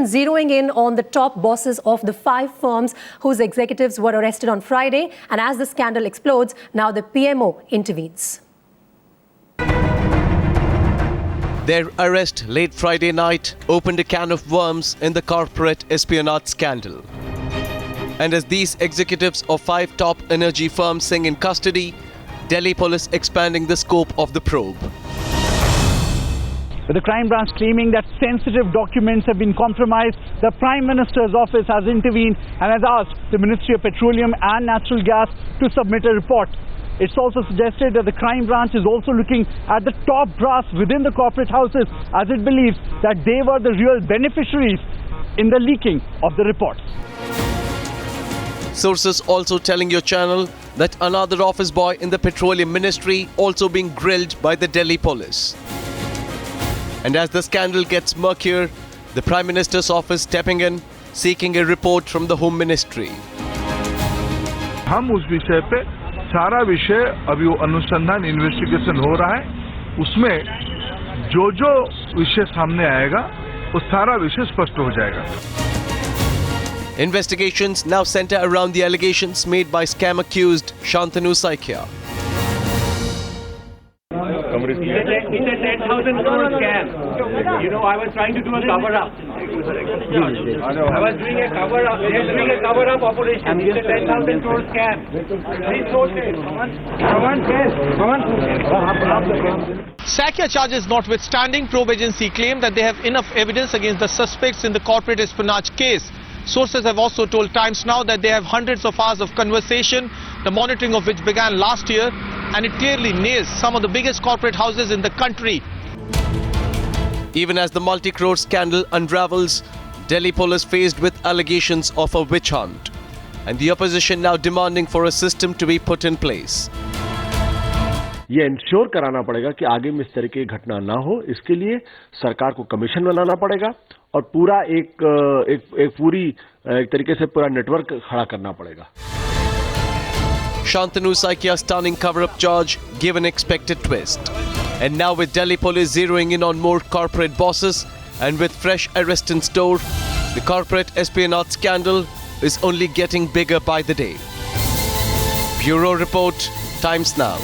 Zeroing in on the top bosses of the 5 firms whose executives were arrested on Friday. And as the scandal explodes, now the PMO intervenes. Their arrest late Friday night opened a can of worms in the corporate espionage scandal. And as these executives of 5 top energy firms sing in custody, Delhi police expanding the scope of the probe. With the crime branch claiming that sensitive documents have been compromised, the Prime Minister's office has intervened and has asked the Ministry of Petroleum and Natural Gas to submit a report. It's also suggested that the crime branch is also looking at the top brass within the corporate houses, as it believes that they were the real beneficiaries in the leaking of the reports. Sources also telling your channel that another office boy in the Petroleum Ministry also being grilled by the Delhi police. And as the scandal gets murkier, the Prime Minister's office stepping in, seeking a report from the Home Ministry. हम उस विषय पे सारा विषय अभी वो अनुसंधान investigation हो रहा है, उसमें जो विषय सामने आएगा वो सारा विषय स्पष्ट हो जाएगा. Investigations now center around the allegations made by scam accused Shantanu Saikia. It's a 10,000 crore scam. You know, I was trying to do a cover-up. I was doing a cover-up. They're doing a cover-up operation. It's a 10,000 crore scam. Please note it. Come on. Saikia charges notwithstanding, probe agency claim that they have enough evidence against the suspects in the corporate espionage case. Sources have also told Times Now that they have hundreds of hours of conversation, the monitoring of which began last year, and it clearly nails some of the biggest corporate houses in the country. Even as the multi-crore scandal unravels, Delhi police faced with allegations of a witch hunt, and the opposition now demanding for a system to be put in place. ये ensure कराना पड़ेगा कि आगे में इस तरह की घटना ना हो. इसके लिए सरकार को कमीशन बनाना पड़ेगा और पूरा एक तरीके से पूरा नेटवर्क खड़ा करना पड़ेगा. Shantanu Saikia's stunning cover-up charge gave an expected twist. And now with Delhi police zeroing in on more corporate bosses and with fresh arrests in store, the corporate espionage scandal is only getting bigger by the day. Bureau Report, Times Now.